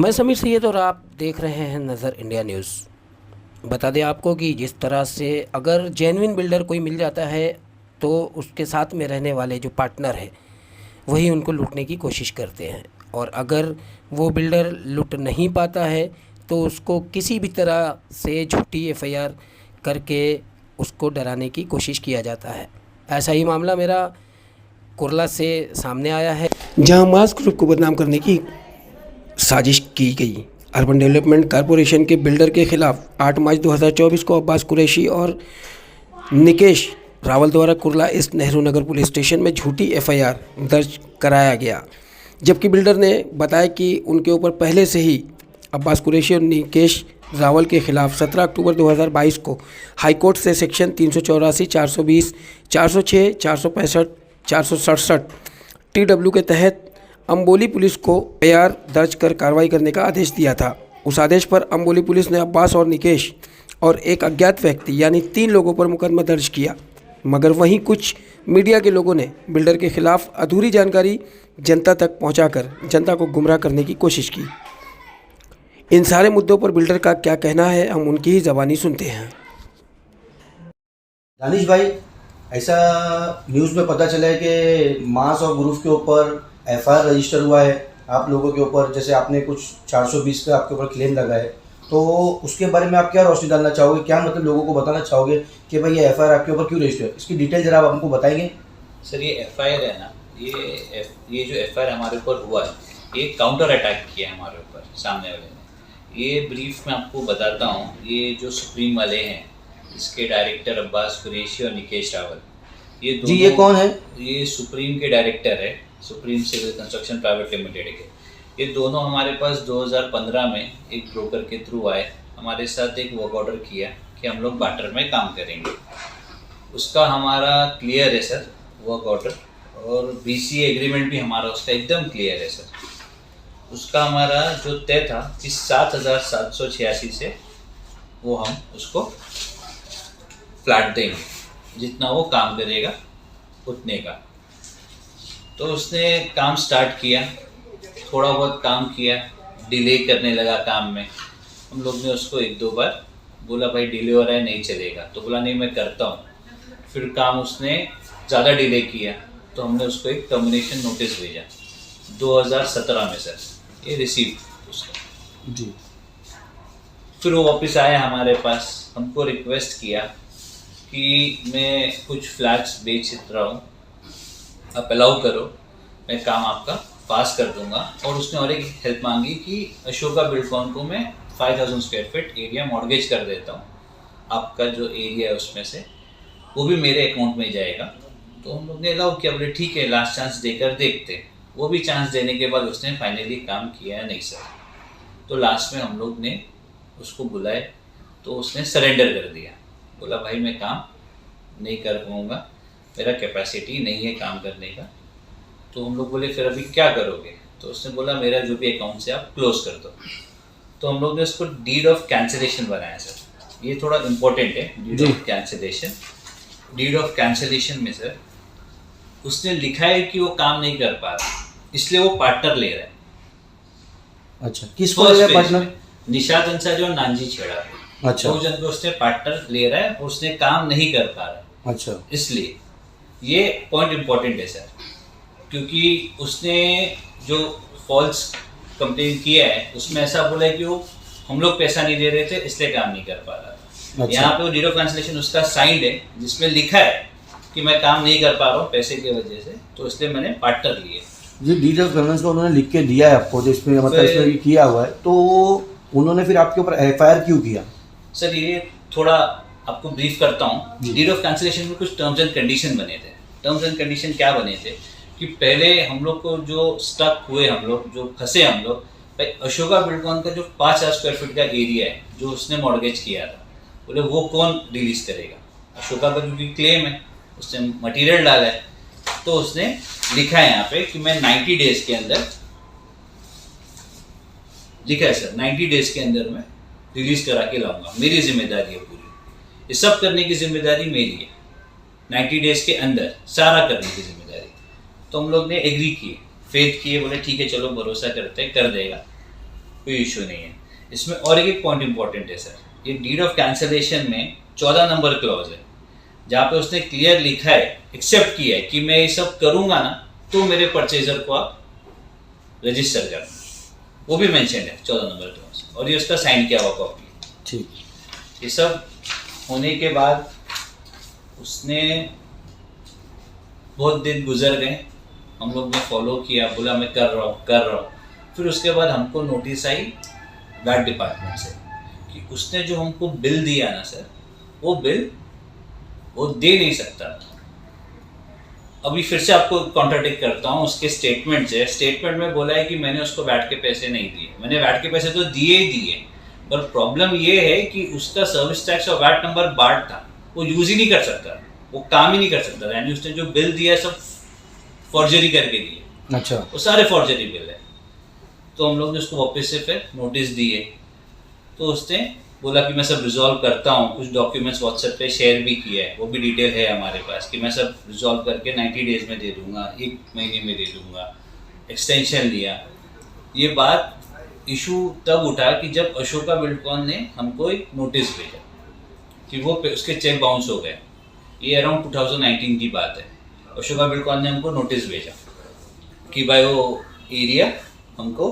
मैं समीर सैयद और आप देख रहे हैं नज़र इंडिया न्यूज़। बता दें आपको कि जिस तरह से अगर जेन्युइन बिल्डर कोई मिल जाता है तो उसके साथ में रहने वाले जो पार्टनर है वही उनको लूटने की कोशिश करते हैं, और अगर वो बिल्डर लूट नहीं पाता है तो उसको किसी भी तरह से झूठी एफआईआर करके उसको डराने की कोशिश किया जाता है। ऐसा ही मामला मेरा कुर्ला से सामने आया है, जहां मास ग्रुप को बदनाम करने की साजिश की गई। अर्बन डेवलपमेंट कॉरपोरेशन के बिल्डर के खिलाफ 8 मार्च 2024 को अब्बास कुरैशी और निकेश रावल द्वारा Kurla east Nehru Nagar police station में झूठी एफआईआर दर्ज कराया गया, जबकि बिल्डर ने बताया कि उनके ऊपर पहले से ही अब्बास कुरैशी और निकेश रावल के खिलाफ 17 अक्टूबर 2022 को हाईकोर्ट से सेक्शन 384, 420, 406, 465, 467 TW के तहत अम्बोली पुलिस को एफआईआर दर्ज कर कार्रवाई करने का आदेश दिया था। उस आदेश पर अम्बोली पुलिस ने अब्बास और निकेश और एक अज्ञात व्यक्ति यानी 3 लोगों पर मुकदमा दर्ज किया, मगर वहीं कुछ मीडिया के लोगों ने बिल्डर के खिलाफ अधूरी जानकारी जनता तक पहुंचाकर जनता को गुमराह करने की कोशिश की। इन सारे मुद्दों पर बिल्डर का क्या कहना है, हम उनकी ही ज़बानी सुनते हैं। दानिश भाई, ऐसा न्यूज़ में पता चला है कि मास और ग्रुप के ऊपर एफआईआर रजिस्टर हुआ है आप लोगों के ऊपर, जैसे आपने कुछ 420 का आपके ऊपर क्लेम लगा है, तो उसके बारे में आप क्या रोशनी डालना चाहोगे? क्या मतलब लोगों को बताना चाहोगे कि भाई ये एफआईआर आपके ऊपर क्यों रजिस्टर है? इसकी डिटेल जरा आप हमको बताएंगे। सर, ये एफआईआर है ना, ये जो एफआईआर हमारे ऊपर हुआ है, ये काउंटर अटैक किया है हमारे ऊपर सामने वाले ने। ये ब्रीफ में आपको बताता हूँ। ये जो सुप्रीम वाले हैं, इसके डायरेक्टर अब्बास कुरैशी और निकेश रावल, ये दोनों, जी ये कौन है? ये सुप्रीम के डायरेक्टर है, Supreme Civil Construction Private Limited के। ये दोनों हमारे पास 2015 में एक ब्रोकर के थ्रू आए, हमारे साथ एक वर्क ऑर्डर किया कि हम लोग बार्टर में काम करेंगे। उसका हमारा क्लियर है सर वर्क ऑर्डर, और बीसीए एग्रीमेंट भी हमारा उसका एकदम क्लियर है सर। उसका हमारा जो तय था कि 7,786 से वो हम उसको फ्लैट देंगे, जितना वो काम करेगा उतने का। तो उसने काम स्टार्ट किया, थोड़ा बहुत काम किया, डिले करने लगा काम में। हम लोग ने उसको 1-2 बार बोला भाई डिले हो रहा है, नहीं चलेगा, तो बोला नहीं मैं करता हूँ। फिर काम उसने ज़्यादा डिले किया तो हमने उसको एक टर्मिनेशन नोटिस भेजा 2017 में सर, ये रिसीव उसका जी। फिर वो वापस आया हमारे पास, हमको रिक्वेस्ट किया कि मैं कुछ फ्लैट्स बेच रहा हूँ, आप अलाउ करो, मैं काम आपका पास कर दूंगा। और उसने और एक हेल्प मांगी कि अशोका बिल्डकॉन को मैं 5,000 स्क्वायर फीट एरिया मॉर्गेज कर देता हूँ, आपका जो एरिया है उसमें से वो भी मेरे अकाउंट में जाएगा। तो हम लोग ने अलाउ किया, बोले ठीक है लास्ट चांस देकर देखते। वो भी चांस देने के बाद उसने फाइनली काम किया है नहीं सर। तो लास्ट में हम लोग ने उसको बुलाए तो उसने सरेंडर कर दिया, बोला भाई मैं काम नहीं कर पाऊँगा, मेरा कैपेसिटी नहीं है काम करने का। तो हम लोग बोले फिर अभी क्या करोगे? तो उसने बोला मेरा जो भी अकाउंट से आप क्लोज कर दो। तो हम लोग ने उसको डीड ऑफ कैंसिलेशन बनाया सर, ये थोड़ा इम्पोर्टेंट है। Deed of cancellation, deed of cancellation में सर उसने लिखा है कि वो काम नहीं कर पा रहा, इसलिए वो पार्टनर ले रहा है। अच्छा, किसको ले रहा है पार्टनर? निशात अंसारी और नानजी छेड़ा। अच्छा, 2 जन को उसने पार्टनर ले रहा है और उसने काम नहीं कर पा रहा है। अच्छा, इसलिए ये पॉइंट इम्पोर्टेंट है सर, क्योंकि उसने जो फॉल्स कंप्लेन किया है उसमें ऐसा बोला है कि वो हम लोग पैसा नहीं दे रहे थे इसलिए काम नहीं कर पा रहा था। अच्छा। यहाँ पे वो डीड ऑफ कैंसिलेशन उसका साइंड है जिसमें लिखा है कि मैं काम नहीं कर पा रहा हूँ पैसे की वजह से, तो इसलिए मैंने पार्टनर लिए। जी, डीड ऑफ कन्वेंस को उन्होंने लिख के दिया है आपको, जिसमें मतलब इसमें ये किया हुआ है, तो उन्होंने फिर आपके ऊपर एफआईआर क्यों किया? सर ये थोड़ा आपको ब्रीफ करता हूँ। डीड ऑफ कैंसिलेशन में कुछ टर्म्स एंड कंडीशन बने थे। टर्म्स एंड कंडीशन क्या बने थे कि पहले हम लोग को जो स्टक हुए, हम लोग जो फंसे, हम लोग भाई अशोका बिल्डकॉन का जो 5,000 स्क्वायर फीट का एरिया है जो उसने मॉर्गेज किया था, बोले वो कौन रिलीज करेगा? अशोका का क्योंकि क्लेम है, उसने मटेरियल डाला है, तो उसने लिखा है यहाँ पे कि मैं 90 डेज के अंदर, लिखा है सर 90 डेज के अंदर मैं रिलीज करा के लाऊंगा, मेरी जिम्मेदारी है पूरी, ये सब करने की जिम्मेदारी मेरी है, 90 डेज के अंदर सारा करने की जिम्मेदारी। तो हम लोग ने एग्री किए, फेथ किए, बोले ठीक है चलो भरोसा करते हैं कर देगा। कोई इशू नहीं है। इसमें और एक पॉइंट इंपॉर्टेंट है सर, ये डीड ऑफ कैंसलेशन में 14 नंबर क्लॉज है, जहाँ पे उसने क्लियर लिखा है, एक्सेप्ट किया है कि मैं ये सब करूंगा ना तो मेरे परचेजर को आप रजिस्टर करना, वो भी मेंशन है 14 नंबर क्लॉज, और ये उसका साइन किया हुआ कॉपी। ठीक। ये सब होने के बाद उसने बहुत दिन गुजर गए, हम लोग ने फॉलो किया, बोला मैं कर रहा हूँ। फिर उसके बाद हमको नोटिस आई वैट डिपार्टमेंट से कि उसने जो हमको बिल दिया ना सर, वो बिल वो दे नहीं सकता। अभी फिर से आपको कॉन्ट्राडिक्ट करता हूँ उसके स्टेटमेंट से। स्टेटमेंट में बोला है कि मैंने उसको वैट के पैसे नहीं दिए। मैंने वैट के पैसे तो दिए ही दिए, पर प्रॉब्लम ये है कि उसका सर्विस टैक्स और वैट नंबर बार्ड था, वो यूज ही नहीं कर सकता, वो काम ही नहीं कर सकता। यानी उसने जो बिल दिया सब फॉर्जरी करके दिए। अच्छा। वो सारे फॉर्जरी बिल है। तो हम लोग ने उसको वापस से फिर नोटिस दिए, तो उसने बोला कि मैं सब रिजॉल्व करता हूँ। कुछ डॉक्यूमेंट्स व्हाट्सएप पे शेयर भी किया है, वो भी डिटेल है हमारे पास कि मैं सब रिजॉल्व करके 90 डेज में दे दूंगा, 1 महीने में दे दूंगा। एक्सटेंशन लिया। ये बात इशू तब उठा कि जब अशोका बिल्डकॉन ने हमको एक नोटिस भेजा कि वो उसके चेक बाउंस हो गए। ये अराउंड 2019 की बात है। अशोका बिल्डकॉन ने हमको नोटिस भेजा कि भाई वो एरिया हमको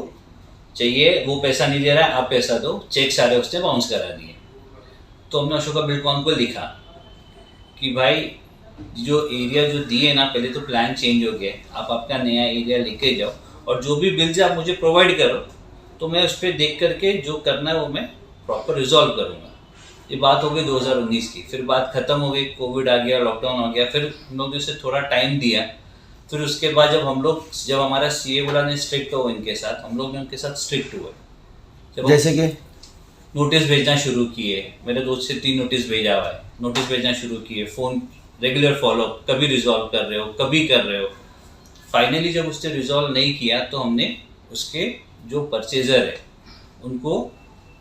चाहिए, वो पैसा नहीं दे रहा है, आप पैसा दो। चेक सारे उसने बाउंस करा दिए। तो हमने अशोका बिल्डकॉन को लिखा कि भाई जो एरिया जो दिए ना, पहले तो प्लान चेंज हो गया, आप आपका नया एरिया लेके जाओ और जो भी बिल्स आप मुझे प्रोवाइड करो तो मैं उस पर देख करके जो करना है वो मैं प्रॉपर रिजॉल्व करूँगा। ये बात हो गई 2019 की। फिर बात खत्म हो गई, कोविड आ गया, लॉकडाउन हो गया। फिर हम लोग ने उसे थोड़ा टाइम दिया। फिर उसके बाद जब हमारा सीए बोला ने स्ट्रिक्ट हो इनके साथ, हम लोग ने उनके साथ स्ट्रिक्ट हुए। जैसे कि नोटिस भेजना शुरू किए, मेरे 2 से 3 नोटिस भेजा हुआ है। नोटिस भेजना शुरू किए, फ़ोन रेगुलर फॉलो, कभी रिजॉल्व कर रहे हो, कभी कर रहे हो। फाइनली जब उसने रिजॉल्व नहीं किया तो हमने उसके जो परचेजर है उनको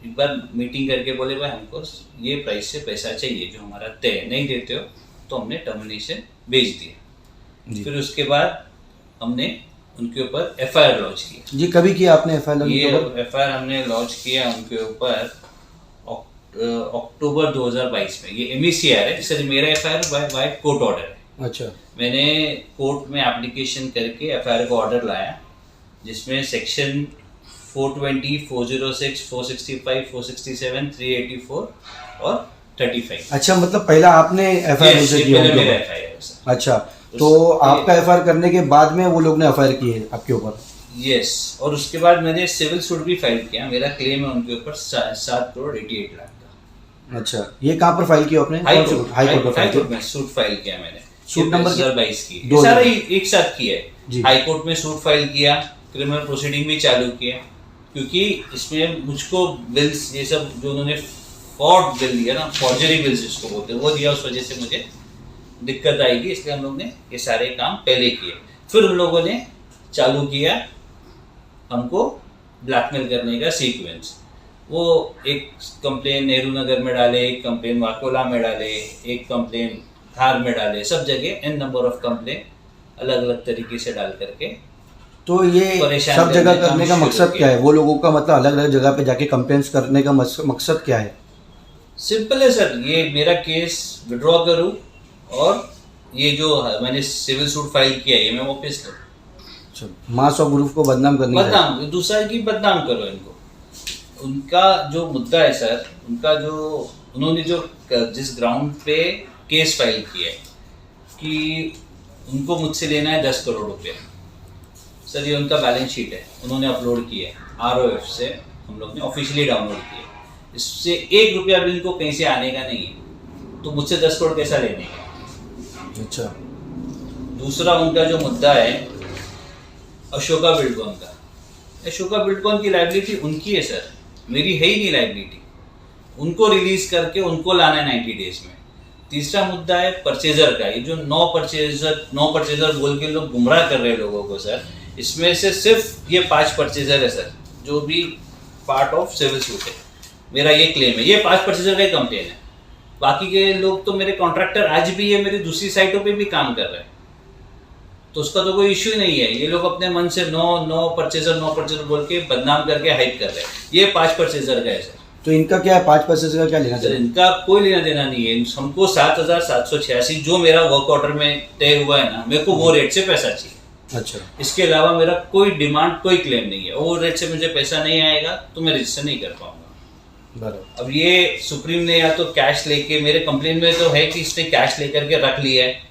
एक बार मीटिंग करके बोले भाई हमको ये प्राइस से पैसा चाहिए जो हमारा तय, नहीं देते हो तो हमने टर्मिनेशन भेज दिया। फिर उसके बाद हमने उनके ऊपर एफआईआर लॉन्च किया। जी, कभी किया आपने एफआईआर? ये एफआईआर हमने लॉन्च किया उनके ऊपर अक्टूबर 2022 में। ये एमईसीआर है, सर मेरा एफआईआर बाय कोर्ट ऑर्डर है। अच्छा। मैंने कोर्ट में एप्लीकेशन करके एफआईआर का ऑर्डर लाया, जिसमें सेक्शन 420, 406, 465, 467, 384 और 35। अच्छा, मतलब पहला आपने एफआईआर रजिस्टर किया? पहले मेरा एफआईआर है सर। अच्छा, तो आपका एफआईआर करने के बाद में वो लोग ने एफआईआर की है आपके ऊपर? यस, और उसके बाद मैंने सिविल सूट भी फाइल किया। मेरा क्लेम है उनके ऊपर 7 करोड़ 88 लाख का। अच्छा, ये कहाँ पर फाइल किया आपने? हाई कोर्ट में सूट फाइल किया मैंने। सूट नंबर 2022 की, ये सारा एक साथ किया है। हाई कोर्ट में सूट फाइल किया, क्रिमिनल प्रोसीडिंग भी चालू किया, क्योंकि इसमें मुझको बिल्स ये सब जो उन्होंने फ्रॉड बिल दिया ना, फॉर्जरी बिल्स जिसको बोलते हैं, वो दिया, उस वजह से मुझे दिक्कत आएगी, इसलिए हम लोग ने ये सारे काम पहले किए। फिर उन लोगों ने चालू किया हमको ब्लैकमेल करने का सीक्वेंस। वो एक कंप्लेन नेहरू नगर में डाले, एक कंप्लेन वाकोला में डाले, एक कंप्लेन धार में डाले, सब जगह n नंबर ऑफ कंप्लेन अलग अलग तरीके से डाल करके। तो ये सब जगह करने का मकसद क्या है? वो लोगों का मतलब अलग अलग जगह पे जाके कंप्लेंट्स करने का मकसद क्या है? सिंपल है सर, ये मेरा केस विड्रॉ करूं और ये जो मैंने सिविल सूट फाइल किया है ये मैं वापस लूं। मास और ग्रुप को बदनाम करने बदनाम, दूसरा की बदनाम करो इनको। उनका जो मुद्दा है सर, उनका जो उन्होंने जो जिस ग्राउंड पे केस फाइल किया है कि उनको मुझसे लेना है 10 करोड़ रुपए। सर ये उनका बैलेंस शीट है, उन्होंने अपलोड किया है ROF से, हम लोग ने ऑफिशियली डाउनलोड किया। इससे 1 रुपया भी इनको कहीं से आने का नहीं है, तो मुझसे 10 करोड़ कैसा लेने का? अच्छा। दूसरा उनका जो मुद्दा है अशोका बिल्डकॉन का, अशोका बिल्डकॉन की लायबिलिटी उनकी है सर, मेरी है ही नहीं लायबिलिटी। उनको रिलीज करके उनको लाना है 90 डेज में। तीसरा मुद्दा है परचेजर का, ये जो 9 परचेजर बोल के लोग गुमराह कर रहे हैं लोगों को सर, इसमें से सिर्फ ये 5 परचेजर है सर जो भी पार्ट ऑफ सिविल सूट है। मेरा ये क्लेम है, ये 5 परचेजर का ही कंप्लेन है। बाकी के लोग तो मेरे कॉन्ट्रैक्टर आज भी ये मेरी दूसरी साइटों पे भी काम कर रहे हैं। तो उसका तो कोई इश्यू ही नहीं है। ये लोग अपने मन से नो परचेजर बोल के बदनाम करके हाइड कर रहे हैं। ये 5 परचेजर का है सर। तो इनका क्या है, 5% का क्या लेना सर चाहिए? इनका कोई लेना देना नहीं है। हमको 7,786 जो मेरा वर्क ऑर्डर में तय हुआ है ना, मेरे को वो रेट से पैसा चाहिए। अच्छा, इसके अलावा मेरा कोई डिमांड, कोई क्लेम नहीं है। वो रेट से मुझे पैसा नहीं आएगा तो मैं रजिस्टर नहीं कर पाऊंगा। बराबर। अब ये सुप्रीम ने या तो कैश लेके, मेरे कंप्लेन में तो है कि इसने कैश लेकर के रख लिया है।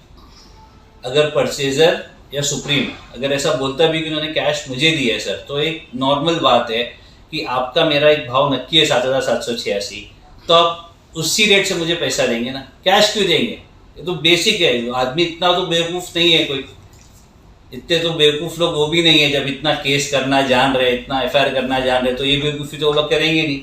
अगर परचेजर या सुप्रीम अगर ऐसा बोलता भी कि उन्होंने कैश मुझे दिया है सर, तो एक नॉर्मल बात है कि आपका मेरा एक भाव नक्की है 7,786, तो आप उसी रेट से मुझे पैसा देंगे ना, कैश क्यों देंगे? ये तो बेसिक है। आदमी इतना तो बेवकूफ़ नहीं है कोई, इतने तो बेवकूफ़ लोग वो भी नहीं है। जब इतना केस करना जान रहे, इतना FIR करना जान रहे, तो ये बेवकूफ़ी तो वो लोग करेंगे नहीं।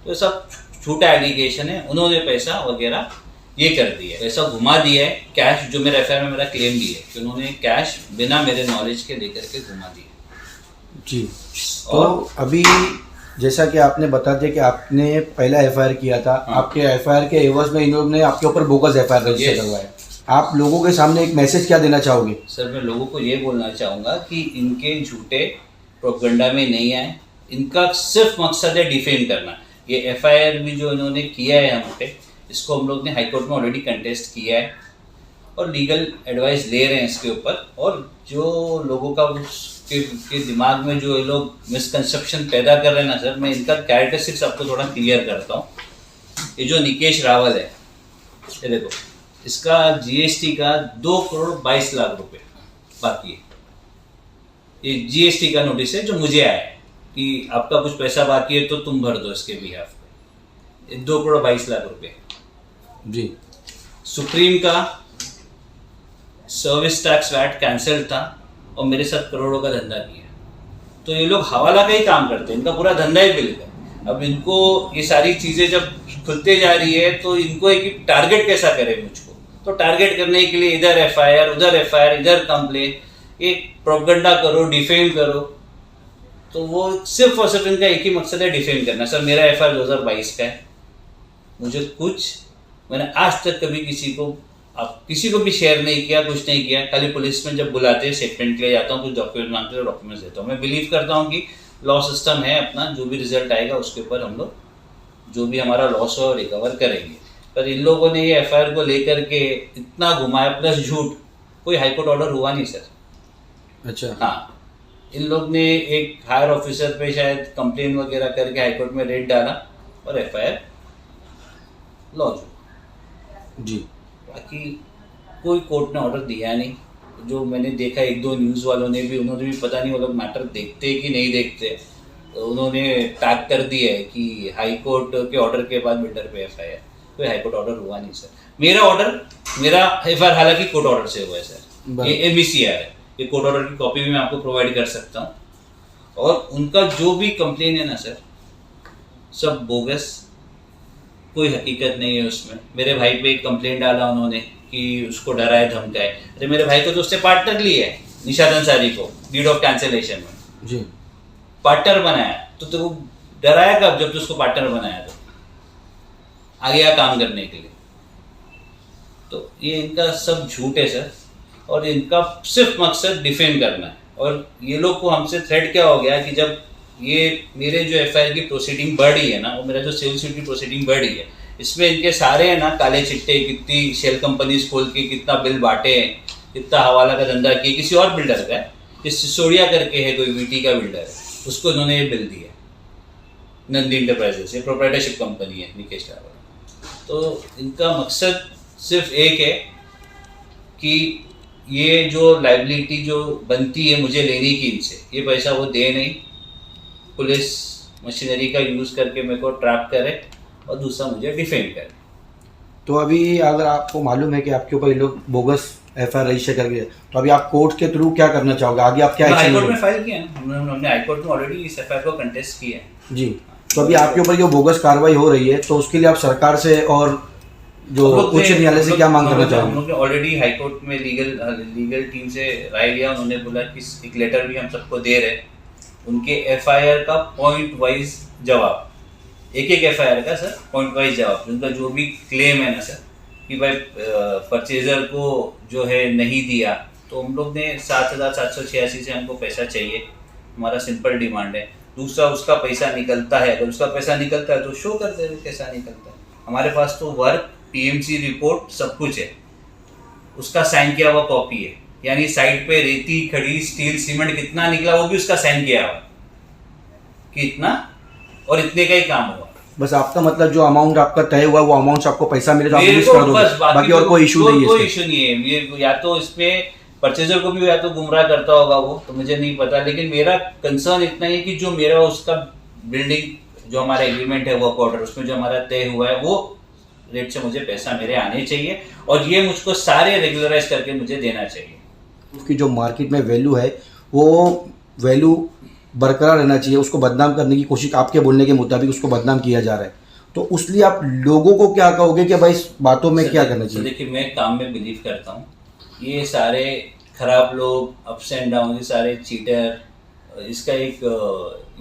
तो सब झूठा एलिगेशन है। उन्होंने पैसा वगैरह ये कर दिया, पैसा घुमा दिया है। कैश जो मेरा FIR में मेरा क्लेम भी है कि उन्होंने कैश बिना मेरे नॉलेज के लेकर के घुमा दिया जी। तो अभी जैसा कि आपने बता दिया कि आपने पहला FIR किया था, आपके FIR के एवज में इन लोगों ने आपके ऊपर बोगस FIR रजिस्टर करवाया। आप लोगों के सामने एक मैसेज क्या देना चाहोगे? सर मैं लोगों को ये बोलना चाहूँगा कि इनके झूठे प्रोपेगेंडा में नहीं आए। इनका सिर्फ मकसद है डिफेम करना। ये FIR भी जो इन्होंने किया है हम पे, इसको हम लोग ने हाई कोर्ट में ऑलरेडी कंटेस्ट किया है और लीगल एडवाइस ले रहे हैं इसके ऊपर। और जो लोगों का के दिमाग में जो ये लोग मिसकंसेप्शन पैदा कर रहे हैं ना सर, मैं इनका कैरेक्टरिस्टिक्स आपको थोड़ा क्लियर करता हूँ। ये जो निकेश रावल है, ये देखो, इसका GST का 2,22,00,000 बाकी है। ये GST का नोटिस है जो मुझे आया है कि आपका कुछ पैसा बाकी है तो तुम भर दो इसके बिहाफ पे। 2,22,00,000 जी। सुप्रीम का सर्विस टैक्स वैट कैंसिल था और मेरे साथ करोड़ों का धंधा किया। तो ये लोग हवाला का ही काम करते हैं, इनका पूरा धंधा ही बिल का। अब इनको ये सारी चीज़ें जब खुलते जा रही है तो इनको एक टारगेट कैसा करे मुझको। तो टारगेट करने के लिए इधर FIR, उधर FIR, इधर कंप्लेन, एक प्रोपेगेंडा करो, डिफेम करो। तो वो सिर्फ और सिर्फ इनका एक ही मकसद है, डिफेम करना। सर मेरा FIR 2022 का है। मुझे मैंने आज तक कभी किसी को भी शेयर नहीं किया, कुछ नहीं किया। खाली पुलिस में जब बुलाते हैं स्टेटमेंट के लिए जाता हूँ, कुछ डॉक्यूमेंट मांगते हैं, डॉक्यूमेंट्स देता हूँ। मैं बिलीव करता हूँ कि लॉ सिस्टम है अपना, जो भी रिजल्ट आएगा उसके ऊपर हम लोग जो भी हमारा लॉस हो रिकवर करेंगे। पर इन लोगों ने ये FIR को लेकर के इतना घुमाया, प्लस झूठ। कोई हाईकोर्ट ऑर्डर हुआ नहीं सर। अच्छा। हाँ, इन लोग ने एक हायर ऑफिसर पे शायद कंप्लेन वगैरह करके हाईकोर्ट में रेड डाला और FIR लॉन्च हुआ। जी। बाकी कोई कोर्ट ने ऑर्डर दिया नहीं। जो मैंने देखा, 1-2 न्यूज़ वालों ने भी, उन्होंने भी पता नहीं वो लोग मैटर देखते कि नहीं देखते, तो उन्होंने टैग कर दिया है कि हाई कोर्ट के ऑर्डर के बाद बिल्डर पे FIR। कोई हाई कोर्ट ऑर्डर हुआ नहीं सर। मेरा FIR हालांकि कोर्ट ऑर्डर से हुआ है सर। ये MECR है। ये कोर्ट ऑर्डर की कॉपी भी मैं आपको प्रोवाइड कर सकता हूँ। और उनका जो भी कंप्लेन है ना सर, सब बोगस, कोई हकीकत नहीं है उसमें। मेरे भाई पे एक कंप्लेंट डाला उन्होंने कि उसको डराए धमकाए। अरे मेरे भाई को तो उससे पार्टनर लिया है, निशाद अंसारी को, डीड ऑफ कैंसिलेशन में जी पार्टनर बनाया। तो वो डराया कब? जब तो उसको पार्टनर बनाया तो आ गया काम करने के लिए। तो ये इनका सब झूठ है सर, और इनका सिर्फ मकसद डिफेम करना है। और ये लोग को हमसे थ्रेट क्या हो गया कि जब ये मेरे जो FIR की प्रोसीडिंग बढ़ी है ना, वो मेरा जो सिविल सूट की प्रोसीडिंग बढ़ी है, इसमें इनके सारे है ना काले चिट्टे, कितनी शेल कंपनीज खोल के कितना बिल बांटे हैं, कितना हवाला का धंधा किया। किसी और बिल्डर का है, जिस सिसोड़िया करके है, कोई VT का बिल्डर है, उसको इन्होंने ये बिल दिया। नंदी इंटरप्राइजेस, ये प्रोप्राइटरशिप कंपनी है निकेश रावल। तो इनका मकसद सिर्फ एक है कि ये जो लाइबिलिटी जो बनती है मुझे लेने की इनसे, ये पैसा वो दे नहीं, पुलिस मशीनरी का यूज़ करके मेरे को ट्रैप करे और दूसरा मुझे डिफेम करे। तो अभी अगर आपको मालूम है कि आपके ऊपर ये लोग बोगस FIR रजिस्टर करके, तो अभी आप कोर्ट के थ्रू क्या करना चाहोगे? आगे आप क्या हाई कोर्ट में फाइल किया है हमने हाई कोर्ट में ऑलरेडी इस FIR को कंटेस्ट किया है जी। तो अभी आपके ऊपर जो बोगस कार्रवाई हो रही है, तो उसके लिए आप सरकार से और जो उच्च न्यायालय से क्या मांग करना चाहोगे? हम लोग ने ऑलरेडी हाई कोर्ट में लीगल टीम से राय लिया। उन्होंने बोला कि एक लेटर भी हम सबको दे रहे हैं, उनके FIR का पॉइंट वाइज जवाब, एक FIR का सर पॉइंट वाइज जवाब, उनका जो भी क्लेम है ना सर कि भाई परचेजर को जो है नहीं दिया तो हम लोग ने 7,786 से हमको पैसा चाहिए, हमारा सिंपल डिमांड है। दूसरा उसका पैसा निकलता है, अगर उसका पैसा निकलता है तो शो कर दे कैसा निकलता है। हमारे पास तो वर्क, पीएमसी रिपोर्ट सब कुछ है, उसका साइन किया हुआ कॉपी है, यानी साइट पे रेती, खड़ी, स्टील, सीमेंट कितना निकला वो भी उसका साइन किया हुआ कि इतना और इतने का ही काम हुआ। बस आपका मतलब जो अमाउंट आपका तय हुआ वो अमाउंट आपको पैसा मिले तो आप मेरे यूज को कर दोगे, बस बाकी और कोई इशू नहीं है कोई इसमें? इशू नहीं है। ये या तो इसमें परचेजर को भी या तो गुमराह करता होगा वो, तो मुझे नहीं पता, लेकिन मेरा कंसर्न इतना ही कि जो मेरा उसका बिल्डिंग जो हमारा एग्रीमेंट है वर्क ऑर्डर उसमें जो हमारा तय हुआ है वो रेट से मुझे पैसा मेरे आने चाहिए और ये मुझको सारे रेगुलराइज करके मुझे देना चाहिए। उसकी जो मार्केट में वैल्यू है वो वैल्यू बरकरार रहना चाहिए, उसको बदनाम करने की कोशिश आपके बोलने के मुताबिक उसको बदनाम किया जा रहा है, तो उसलिए आप लोगों को क्या कहोगे कि भाई इस बातों में क्या करना चाहिए? देखिए मैं काम में बिलीव करता हूँ, ये सारे खराब लोग, अप्स एंड डाउन, ये सारे चीटर, इसका एक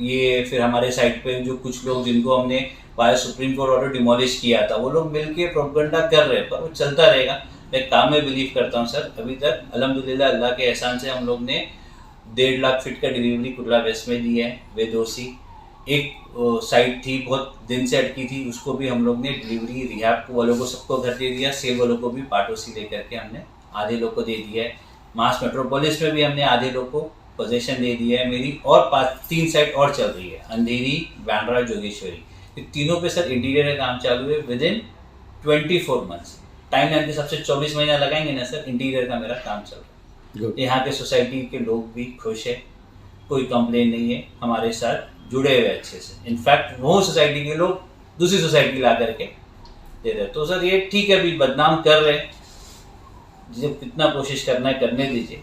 ये फिर हमारे साइट पे जो कुछ लोग जिनको हमने via supreme court order demolish किया था वो लोग मिलके प्रोपेगेंडा कर रहे हैं, पर वो चलता रहेगा। मैं काम में बिलीव करता हूँ सर। अभी तक अल्हम्दुलिल्लाह अल्लाह के एहसान से हम लोग ने 1.5 लाख फीट का डिलीवरी कुर्ला वेस्ट में दी है बेदोसी। एक साइट थी बहुत दिन से अटकी थी, उसको भी हम लोग ने डिलीवरी रिहाब वालों को सबको घर दे दिया, सेल वालों को भी पार्टोसी दे करके हमने आधे लोग को दे दिया है। मास मेट्रोपोलिस में भी हमने आधे लोग को पोजीशन दे दिया है मेरी, और 3 साइट और चल रही है, अंधेरी, बांद्रा, जोगेश्वरी। ये तीनों पे सर इंटीरियर का काम चालू है with in 24 months. Time line के सबसे 24 महीना लगाएंगे ना सर, इंटीरियर का मेरा काम चल रहा है। यहाँ के सोसाइटी के लोग भी खुश है, कोई कंप्लेन नहीं है, हमारे साथ जुड़े हुए अच्छे से। इनफैक्ट वो सोसाइटी के लोग दूसरी सोसाइटी ला करके दे रहे। तो सर ये ठीक है, अभी बदनाम कर रहे हैं, जब कितना कोशिश करना है करने दीजिए।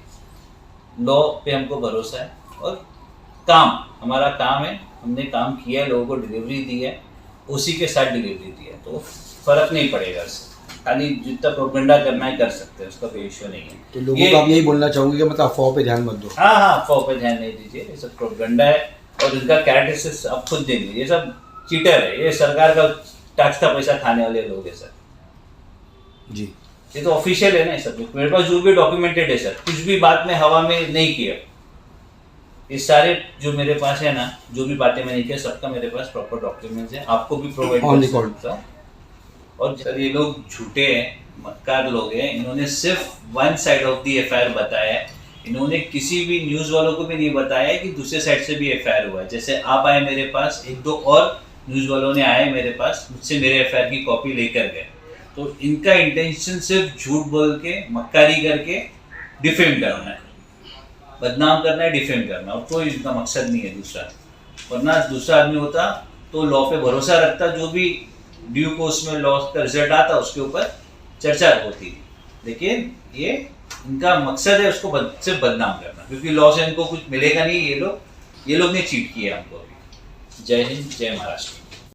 लॉ पे हमको भरोसा है और काम हमारा काम है, हमने काम किया है, लोगों को डिलीवरी दी है, उसी के साथ डिलीवरी दी है, तो फर्क नहीं पड़ेगा इससे। खाली जितना प्रोपेगेंडा करना है कर सकते हैं, उसका कोई इश्यू नहीं है। तो लोगों को आप यही बोलना चाहोगे कि मतलब अफवाह पे ध्यान मत दो? हाँ, अफवाह पे ध्यान नहीं दीजिए, ये सब प्रोपेगेंडा है और इनका कैरेक्टरिस्टिक्स आप खुद देंगे। ये सब चीटर है, ये सरकार का टैक्स का पैसा खाने वाले लोग हैं सर जी। ये तो ऑफिशियल है ना ये सब। मेरे पास जो भी डॉक्यूमेंटेड है सर, कुछ भी बात में हवा में नहीं किया। ये सारे जो मेरे पास है ना, जो भी बातें मैंने किया सबका मेरे पास प्रॉपर डॉक्यूमेंट्स है, आपको भी प्रोवाइड कर सकता हूँ। और सर ये लोग झूठे हैं, मक्कार लोग हैं, इन्होंने सिर्फ one side of the FIR बताया है। इन्होंने किसी भी न्यूज़ वालों को भी नहीं बताया कि दूसरे साइड से भी एफआईआर हुआ है। जैसे आप आए मेरे पास, 1-2 और न्यूज़ वालों ने आए मेरे पास, मुझसे मेरे एफआईआर की कॉपी लेकर गए। तो इनका इंटेंशन सिर्फ झूठ बोल के, मक्कारी करके डिफेम करना है, बदनाम करना है, डिफेम करना, और कोई इनका मकसद नहीं है दूसरा। वरना दूसरा आदमी होता तो लॉ पे भरोसा रखता, जो भी ड्यू कोर्स में लॉ का रिजल्ट आता उसके ऊपर चर्चा होती। लेकिन ये इनका मकसद है उसको सिर्फ बदनाम करना, क्योंकि लॉ से इनको कुछ मिलेगा नहीं। ये लोग ने चीट किया हमको। जय हिंद, जय महाराष्ट्र।